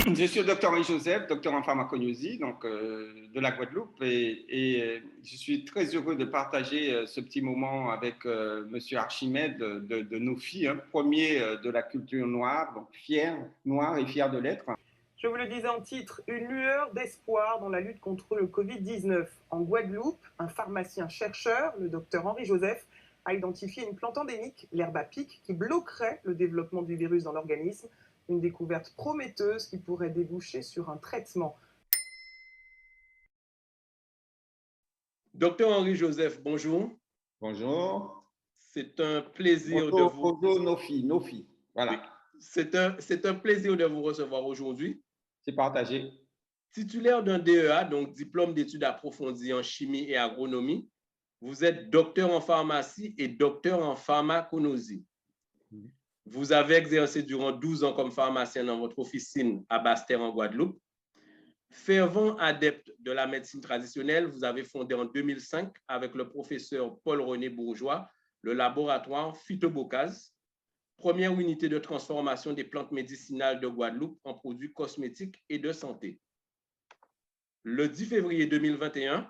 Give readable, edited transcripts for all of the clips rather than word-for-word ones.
Je suis le docteur Henri-Joseph, docteur en pharmacognosie donc, de la Guadeloupe et je suis très heureux de partager ce petit moment avec Monsieur Archimède de Nofi, hein, premier de la culture noire, donc fier, noir et fier de l'être. Je vous le disais en titre, une lueur d'espoir dans la lutte contre le Covid-19. En Guadeloupe, un pharmacien-chercheur, le docteur Henri-Joseph, a identifié une plante endémique, l'herbe à pic, qui bloquerait le développement du virus dans l'organisme. Une découverte prometteuse qui pourrait déboucher sur un traitement. Docteur Henri-Joseph, bonjour. Bonjour. C'est un plaisir de bonjour, vous... Bonjour, Nofi. Voilà. Oui. C'est un plaisir de vous recevoir aujourd'hui. C'est partagé. Titulaire d'un DEA, donc diplôme d'études approfondies en chimie et agronomie, vous êtes docteur en pharmacie et docteur en pharmacognosie. Vous avez exercé durant 12 ans comme pharmacien dans votre officine à Basse-Terre en Guadeloupe. Fervent adepte de la médecine traditionnelle, vous avez fondé en 2005 avec le professeur Paul-René Bourgeois le laboratoire Phytobocase, première unité de transformation des plantes médicinales de Guadeloupe en produits cosmétiques et de santé. Le 10 février 2021,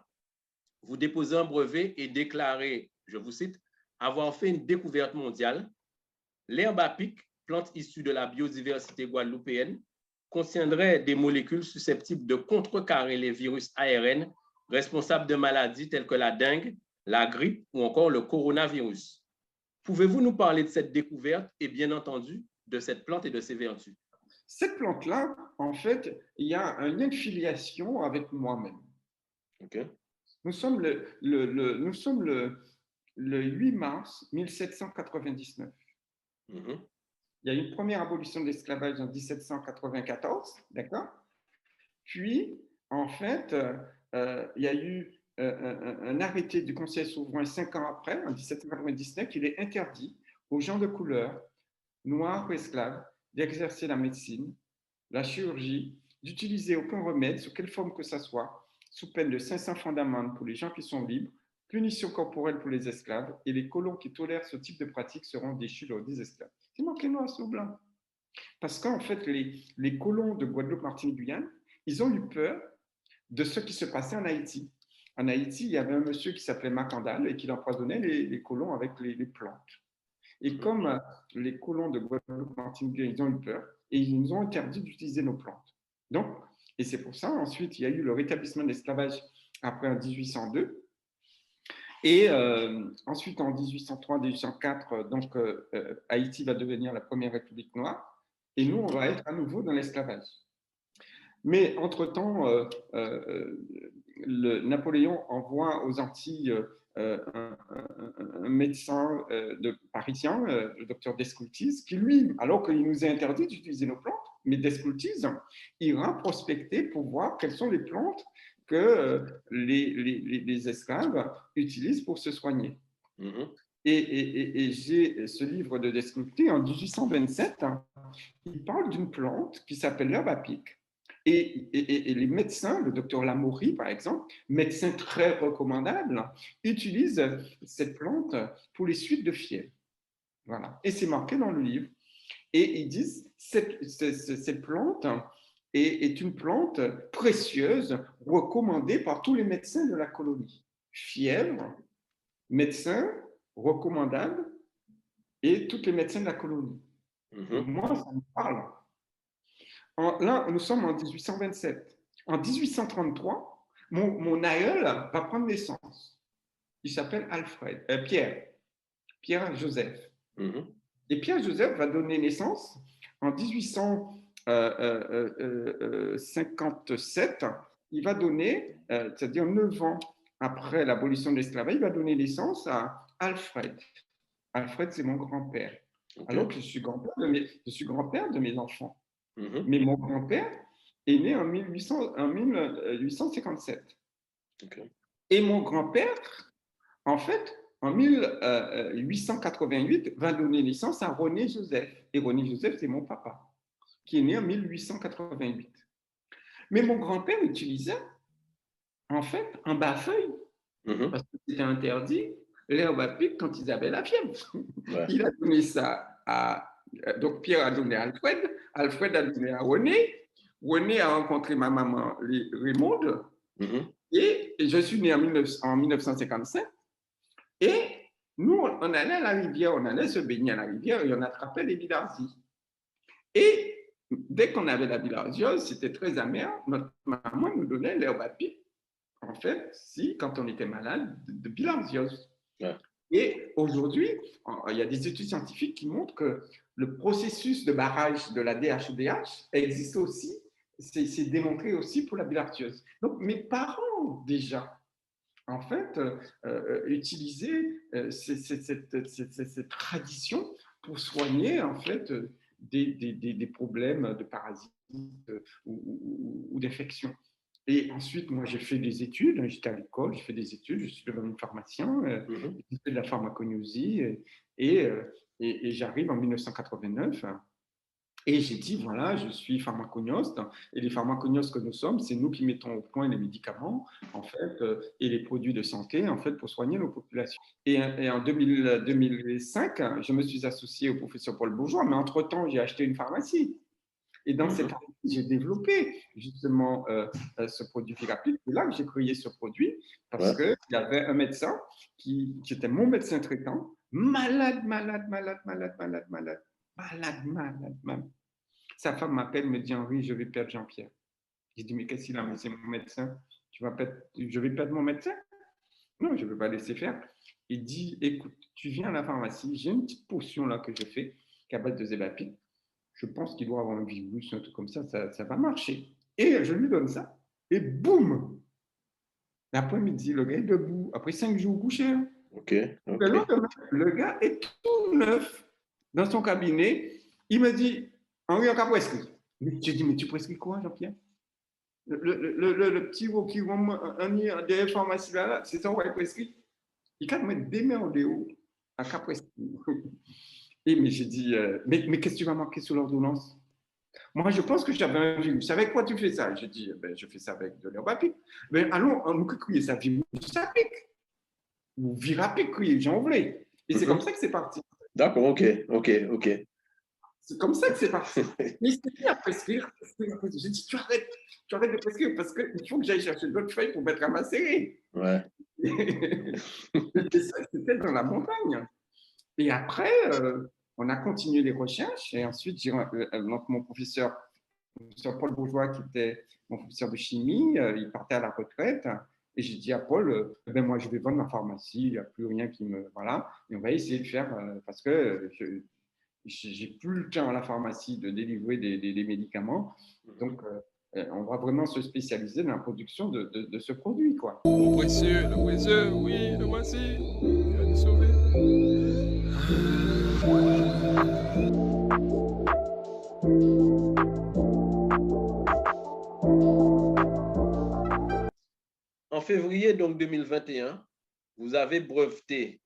vous déposez un brevet et déclarez, je vous cite, avoir fait une découverte mondiale. L'herbe à pic, plante issue de la biodiversité guadeloupéenne, contiendrait des molécules susceptibles de contrecarrer les virus ARN responsables de maladies telles que la dengue, la grippe ou encore le coronavirus. Pouvez-vous nous parler de cette découverte et bien entendu de cette plante et de ses vertus? Cette plante-là, en fait, il y a un lien de filiation avec moi-même. Okay. Nous sommes le 8 mars 1799. Il y a eu une première abolition de l'esclavage en 1794, d'accord? Puis, en fait, il y a eu un arrêté du Conseil souverain 5 ans après, en 1799, il est interdit aux gens de couleur, noirs ou esclaves, d'exercer la médecine, la chirurgie, d'utiliser aucun remède, sous quelle forme que ce soit, sous peine de 500 francs d'amende pour les gens qui sont libres, punition corporelle pour les esclaves, et les colons qui tolèrent ce type de pratique seront déchus lors des esclaves. C'est marqué noir sur blanc. Parce qu'en fait, les colons de Guadeloupe, Martinique, Guyane, ils ont eu peur de ce qui se passait en Haïti. En Haïti, il y avait un monsieur qui s'appelait Macandal et qui empoisonnait les colons avec les plantes. Et comme les colons de Guadeloupe, Martinique, Guyane, ils ont eu peur, et ils nous ont interdit d'utiliser nos plantes. Donc, et c'est pour ça, ensuite, il y a eu le rétablissement de l'esclavage après en 1802. Et ensuite, en 1803-1804, donc, Haïti va devenir la première république noire, et nous, on va être à nouveau dans l'esclavage. Mais entre-temps, Napoléon envoie aux Antilles un médecin parisien, le docteur Descoultis, qui lui, alors qu'il nous a interdit d'utiliser nos plantes, mais Descoultis ira prospecter pour voir quelles sont les plantes que les esclaves utilisent pour se soigner. Et j'ai ce livre de Descoultis, en 1827, il parle d'une plante qui s'appelle l'herbe à pic. Et les médecins, le docteur Lamourie par exemple, médecin très recommandable, utilise cette plante pour les suites de fièvre. Voilà. Et c'est marqué dans le livre. Et ils disent cette plante est une plante précieuse recommandée par tous les médecins de la colonie. Fièvre, médecin recommandable et tous les médecins de la colonie. Moi, ça me parle. Là, nous sommes en 1827. En 1833, mon aïeul va prendre naissance. Il s'appelle Pierre-Joseph. Et Pierre-Joseph va donner naissance en 1857. Il va donner, c'est-à-dire 9 ans après l'abolition de l'esclavage, il va donner naissance à Alfred. Alfred, c'est mon grand-père. Okay. Alors que je suis grand-père de mes enfants. Mais mon grand-père est né en 1857. Okay. Et mon grand-père, en fait, en 1888, va donner naissance à René Joseph. Et René Joseph, c'est mon papa, qui est né en 1888. Mais mon grand-père utilisait, en fait, un bas-feuille, parce que c'était interdit, l'herbe à pic quand ils avaient la fièvre. Ouais. Il a donné ça à... Donc, Pierre a donné à Alfred, Alfred a donné à René, René a rencontré ma maman Raymonde et je suis né en 1955. Et nous, on allait à la rivière, on allait se baigner à la rivière et on attrapait les bilharzies. Et dès qu'on avait la bilharziose, c'était très amer. Notre maman nous donnait l'herbe à pipe, en fait, quand on était malade de bilharziose. Ouais. Et aujourd'hui, il y a des études scientifiques qui montrent que le processus de barrage de la DHEDH existe aussi, c'est démontré aussi pour la bilharziose. Donc, mes parents, déjà, en fait, utilisaient cette tradition pour soigner, en fait, des problèmes de parasites ou d'infections. Et ensuite, moi, j'ai fait des études. J'étais à l'école, j'ai fait des études. Je suis devenu pharmacien. J'ai fait de la pharmacognosie. Et j'arrive en 1989. Et j'ai dit, voilà, je suis pharmacognoste. Et les pharmacognostes que nous sommes, c'est nous qui mettons au point les médicaments, en fait, et les produits de santé, en fait, pour soigner nos populations. Et en 2005, je me suis associé au professeur Paul Bourgeois. Mais entre-temps, j'ai acheté une pharmacie. Et dans cette année, j'ai développé justement ce produit Virapid. C'est là que j'ai créé ce produit parce qu'il y avait un médecin qui était mon médecin traitant, malade. Sa femme m'appelle, me dit, Henri, je vais perdre Jean-Pierre. J'ai dit, mais qu'est-ce qu'il a? Mais c'est mon médecin. Je vais perdre mon médecin? Non, je ne vais pas laisser faire. Il dit, écoute, tu viens à la pharmacie, j'ai une petite potion là que je fais, qui est à base de Zébapide. Je pense qu'il doit avoir un virus, un truc comme ça va marcher. Et je lui donne ça, et boum! L'après-midi, le gars est debout, après 5 jours couché. Le gars est tout neuf dans son cabinet. Il me dit, Henri, on a prescrit. J'ai dit, mais tu prescris quoi, Jean-Pierre? Le petit mot qui va des pharmacies là, c'est ça, on va prescrit. Il a mettre des mains en déo à prescrit. Et mais j'ai dit, mais qu'est-ce que tu vas marquer sur l'ordonnance? Moi, je pense que j'avais un virus. Avec quoi tu fais ça? J'ai dit, je fais ça avec de l'herbe à pic. Mais allons, on nous crier ça, virus à pic. Ou Virapic, crier, j'en voulais. Et c'est comme ça que c'est parti. D'accord, ok. C'est comme ça que c'est parti. Mais c'est bien à prescrire. J'ai dit, tu arrêtes de prescrire parce qu'il faut que j'aille chercher d'autres feuilles pour mettre à ma série. Ouais. C'était dans la montagne. Et après, on a continué les recherches et ensuite, mon professeur Paul Bourgeois, qui était mon professeur de chimie, il partait à la retraite. Et j'ai dit à Paul, moi, je vais vendre ma pharmacie, il n'y a plus rien qui me... Voilà. Et on va essayer de faire, parce que j'ai plus le temps à la pharmacie de délivrer des médicaments. Donc, on va vraiment se spécialiser dans la production de ce produit, quoi. Le précieux, oui, le voici. Il va nous sauver. En février donc 2021, vous avez breveté.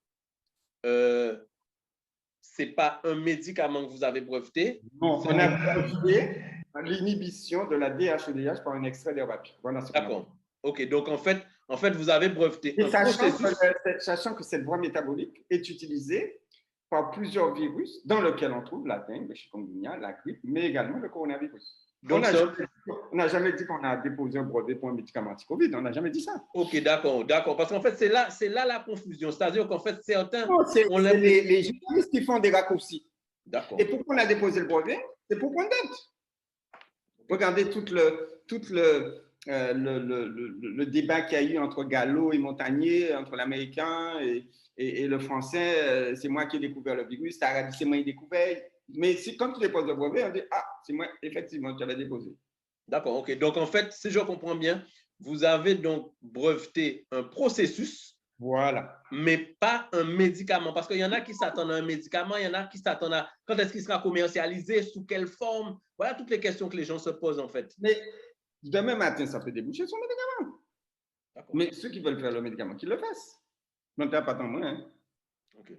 C'est pas un médicament que vous avez breveté. Non, on a breveté l'inhibition de la DHEDH par un extrait d'herbe à pic. Voilà. D'accord. Ok. Donc en fait, vous avez breveté. Et sachant que cette voie métabolique est utilisée par plusieurs virus, dans lesquels on trouve la dengue, le chikungunya, la grippe, mais également le coronavirus. Donc, on n'a jamais dit qu'on a déposé un brevet pour un médicament anti-Covid. On n'a jamais dit ça. Ok, d'accord. Parce qu'en fait, c'est là la confusion. C'est-à-dire qu'en fait, certains... Non, c'est les journalistes qui font des raccourcis. D'accord. Et pourquoi on a déposé le brevet? C'est pour prendre date. Regardez tout le débat qu'il y a eu entre Gallo et Montagnier, entre l'américain et le français. C'est moi qui ai découvert le virus. T'as c'est moi qui ai découvert. Mais quand tu déposes le brevet, on dit, ah, c'est moi, effectivement, tu avais déposé. D'accord, ok. Donc, en fait, si je comprends bien, vous avez donc breveté un processus, voilà, mais pas un médicament. Parce qu'il y en a qui s'attendent à un médicament, il y en a qui s'attendent à quand est-ce qu'il sera commercialisé, sous quelle forme. Voilà toutes les questions que les gens se posent, en fait. Mais demain matin, ça peut déboucher sur le médicament. Mais ceux qui veulent faire le médicament, qu'ils le fassent. Donc, tu n'as pas tant moins. Hein. Ok.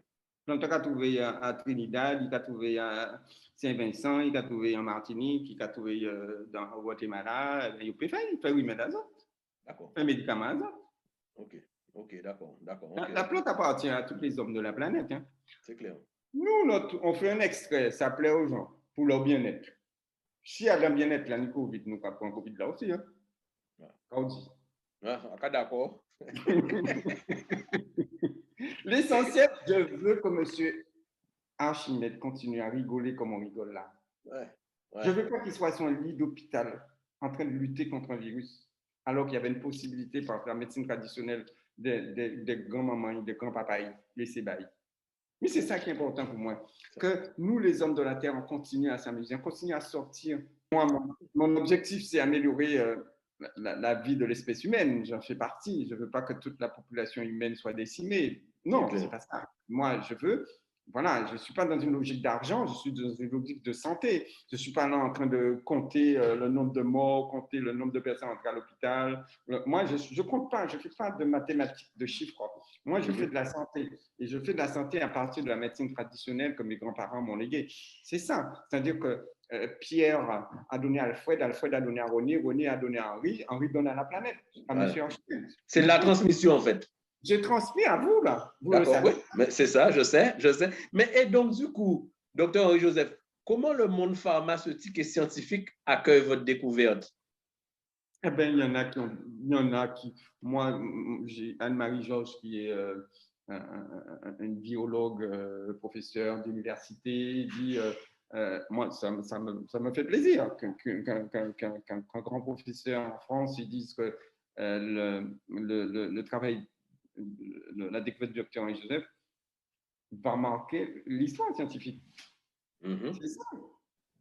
Donc, tu as trouvé à Trinidad, il a trouvé à Saint-Vincent, il a trouvé en Martinique, il a trouvé dans Guatemala. Il peut faire, oui, mais d'azote. D'accord. Un médicament d'azote. Ok, d'accord. La plante appartient à tous les hommes de la planète. Hein. C'est clair. Nous, on fait un extrait, ça plaît aux gens, pour leur bien-être. Si elle a bien-être, là, Nico, vite, nous, pas pour un Covid là aussi, hein. On dit. D'accord. L'essentiel, je veux que monsieur Archimède continue à rigoler comme on rigole là. Je ne veux pas qu'il soit sur un lit d'hôpital en train de lutter contre un virus, alors qu'il y avait une possibilité par la médecine traditionnelle des grands-mamans, des grands-papas, laisser bailler. Mais c'est ça qui est important pour moi, que nous, les hommes de la Terre, on continue à s'amuser, on continue à sortir. Moi, mon objectif, c'est améliorer la vie de l'espèce humaine. J'en fais partie. Je ne veux pas que toute la population humaine soit décimée. Non, ce n'est pas ça. Moi, je veux... Voilà, je ne suis pas dans une logique d'argent, je suis dans une logique de santé. Je ne suis pas là en train de compter le nombre de morts, compter le nombre de personnes entrées à l'hôpital. Moi, je ne compte pas, je ne fais pas de mathématiques, de chiffres. Moi, je fais de la santé. Et je fais de la santé à partir de la médecine traditionnelle que mes grands-parents m'ont léguée. C'est ça. C'est-à-dire que Pierre a donné à Alfred, Alfred a donné à René, René a donné à Henri, Henri donne à la planète, à Monsieur Archimède. C'est de la transmission, en fait. Je transmets à vous, là. Vous le D'accord, savez. oui, mais c'est ça, je sais. Mais et donc, du coup, docteur Henri-Joseph, comment le monde pharmaceutique et scientifique accueille votre découverte? Eh bien, il y en a qui, moi, j'ai Anne-Marie Georges qui est une biologue, professeur d'université, dit, moi, ça me fait plaisir qu'un grand professeur en France, ils disent que le travail, la découverte du docteur Henri-Joseph va marquer l'histoire scientifique. C'est ça.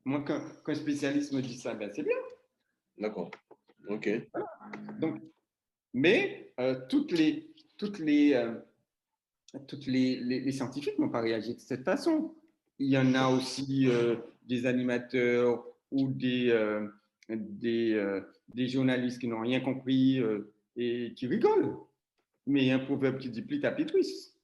Moi, qu'un spécialiste me dit ça, ben, c'est bien. D'accord. OK. Voilà. Donc, mais toutes les scientifiques n'ont pas réagi de cette façon. Il y en a aussi des animateurs ou des journalistes qui n'ont rien compris et qui rigolent. Mais il y a un proverbe qui dit plit à pitris.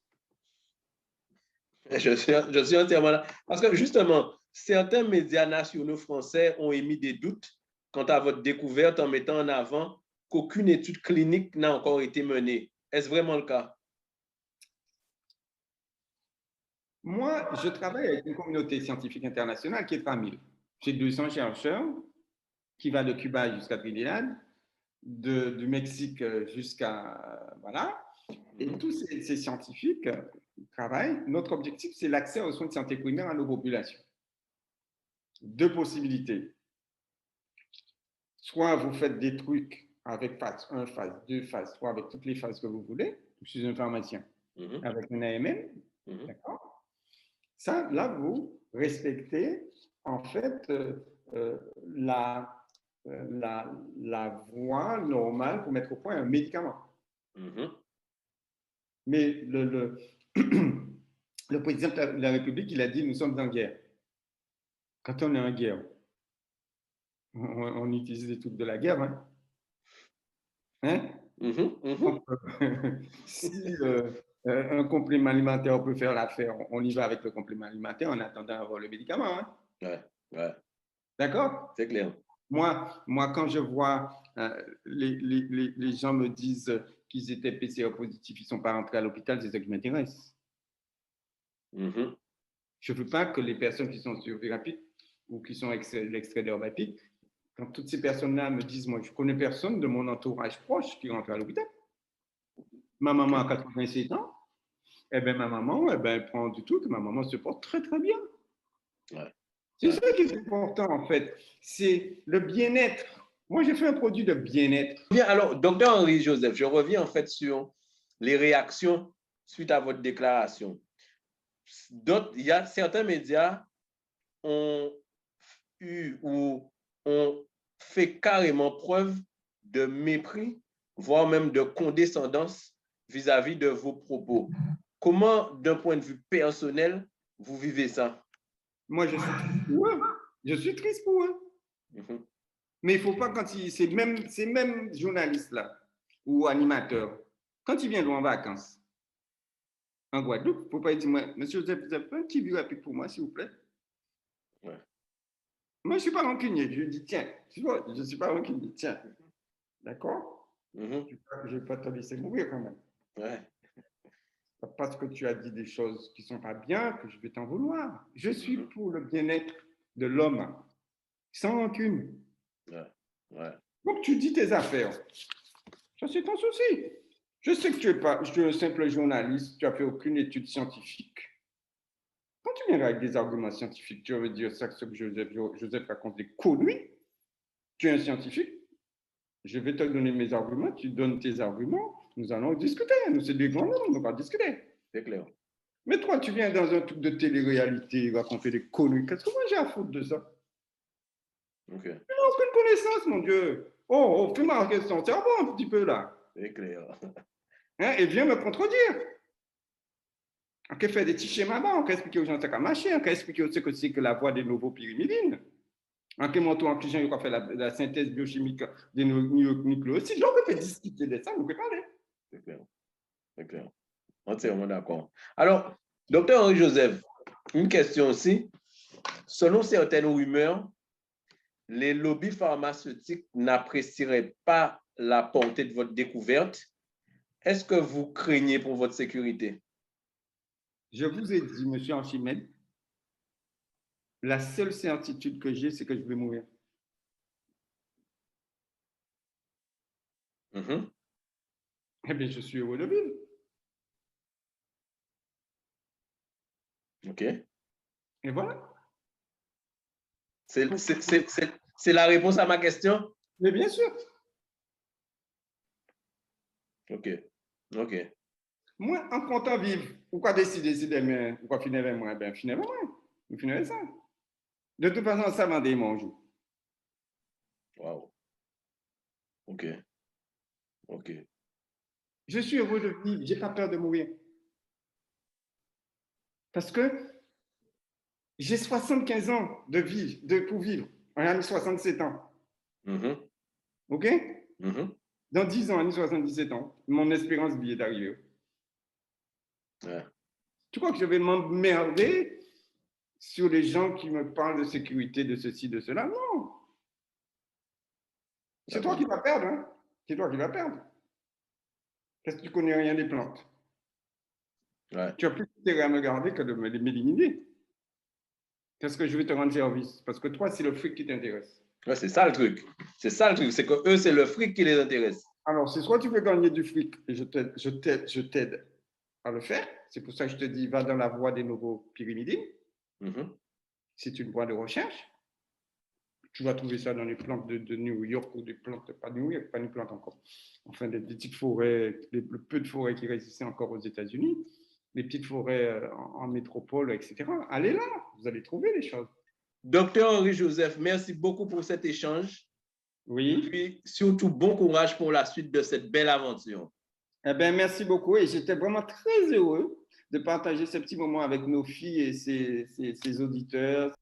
Je suis entièrement là. Parce que justement, certains médias nationaux français ont émis des doutes quant à votre découverte en mettant en avant qu'aucune étude clinique n'a encore été menée. Est-ce vraiment le cas? Moi, je travaille avec une communauté scientifique internationale qui est 3000. J'ai 200 chercheurs qui va de Cuba jusqu'à Trinidad, du Mexique jusqu'à... Voilà. Et tous ces scientifiques travaillent. Notre objectif, c'est l'accès aux soins de santé primaire à nos populations. Deux possibilités. Soit vous faites des trucs avec phase 1, phase 2, phase 3, avec toutes les phases que vous voulez. Je suis un pharmacien avec un AMN. D'accord? Ça, là, vous respectez en fait la voie normale pour mettre au point un médicament. Mais le président de la République, il a dit, nous sommes en guerre. Quand on est en guerre, on utilise des trucs de la guerre. Hein? Donc, si un complément alimentaire peut faire l'affaire, on y va avec le complément alimentaire en attendant d'avoir le médicament. Hein? Ouais. D'accord? C'est clair. Moi, quand je vois les gens me disent qu'ils étaient PCR positifs, ils ne sont pas rentrés à l'hôpital, c'est ça qui m'intéresse. Je ne veux pas que les personnes qui sont sur Virapid ou qui sont l'extrait de Herbapid, quand toutes ces personnes-là me disent, moi, je ne connais personne de mon entourage proche qui rentre à l'hôpital. Ma maman a 87 ans, eh bien, ma maman, elle prend du tout, que ma maman se porte très, très bien. Ouais. C'est ça qui est important, en fait. C'est le bien-être. Moi, j'ai fait un produit de bien-être. Bien, alors, docteur Henri-Joseph, je reviens en fait sur les réactions suite à votre déclaration. Il y a certains médias ont eu ou ont fait carrément preuve de mépris, voire même de condescendance vis-à-vis de vos propos. Comment, d'un point de vue personnel, vous vivez ça? Moi, je suis triste pour eux. Je suis triste pour eux. Mais il ne faut pas, quand ces mêmes journalistes-là ou animateurs, quand ils viennent en vacances en Guadeloupe, il ne faut pas dire, monsieur Joseph, vous avez un petit bureau rapide pour moi, s'il vous plaît? Ouais. Moi, je ne suis pas rancunier. Je dis, tiens, tu vois, je ne suis pas rancunier. Tiens, d'accord? Je ne vais pas te laisser mourir quand même. Ouais. Parce que tu as dit des choses qui ne sont pas bien, que je vais t'en vouloir. Je suis pour le bien-être de l'homme. Sans rancune. Ouais. Donc, tu dis tes affaires. Ça, c'est ton souci. Je sais que tu es un simple journaliste, tu n'as fait aucune étude scientifique. Quand tu viens avec des arguments scientifiques, tu veux dire ça, ce que Joseph raconte des conneries. Tu es un scientifique. Je vais te donner mes arguments, tu donnes tes arguments, nous allons discuter. Nous, c'est des grands hommes, on ne va pas discuter. C'est clair. Mais toi, tu viens dans un truc de télé-réalité, raconter des conneries. Qu'est-ce que moi j'ai à foutre de ça? Ok. Tu n'as aucune connaissance, mon Dieu. Oh, fais-moi la question, c'est bon un petit peu là. C'est clair. Hein, et viens me contredire. On peut faire des petits schémas, on peut expliquer aux gens ce qu'à marcher, on peut expliquer aussi que c'est que la voie des nouveaux pyrimidines. En quel moment, les gens ont fait la synthèse biochimique des nucléosides, on peut discuter de ça, on peut parler. C'est clair. C'est clair. Entièrement d'accord. Alors, docteur Henri-Joseph, une question aussi. Selon certaines rumeurs, les lobbies pharmaceutiques n'apprécieraient pas la portée de votre découverte. Est-ce que vous craignez pour votre sécurité? Je vous ai dit, monsieur Archimède, la seule certitude que j'ai, c'est que je vais mourir. Eh bien, je suis heureux de vivre. OK. Et voilà. C'est la réponse à ma question? Mais bien sûr. OK. OK. Moi, en comptant vivre, pourquoi décider demain, pourquoi finir avec moi? Ben, finir avec moi. Vous finirez ça. De toute façon, ça m'a dit mon jour. Wow. OK. OK. Je suis heureux de vivre, je n'ai pas peur de mourir. Parce que j'ai 75 ans de vie, pour vivre. On a mis 67 ans. OK? Dans 10 ans, on a mis 77 ans. Mon espérance de vie est arrivée. Ouais. Tu crois que je vais m'emmerder sur les gens qui me parlent de sécurité, de ceci, de cela? Non. C'est toi qui vas perdre. Hein? C'est toi qui vas perdre. Parce que tu ne connais rien des plantes. Ouais. Tu as plus intérêt à me garder que de m'éliminer. Parce que je vais te rendre service. Parce que toi, c'est le fric qui t'intéresse. Ouais, c'est ça le truc. C'est ça le truc. C'est que eux, c'est le fric qui les intéresse. Alors, c'est soit tu veux gagner du fric et je t'aide à le faire. C'est pour ça que je te dis, va dans la voie des nouveaux pyrimidines. C'est une voie de recherche. Tu vas trouver ça dans les plantes de New York ou des plantes, pas de New York, pas une plante encore. Enfin, des petites forêts, le peu de forêts qui résistaient encore aux États-Unis, les petites forêts en métropole, etc. Allez là, vous allez trouver les choses. Docteur Henri-Joseph, merci beaucoup pour cet échange. Oui. Et puis, surtout, bon courage pour la suite de cette belle aventure. Eh bien, merci beaucoup. Et j'étais vraiment très heureux de partager ce petit moment avec nos filles et ses auditeurs.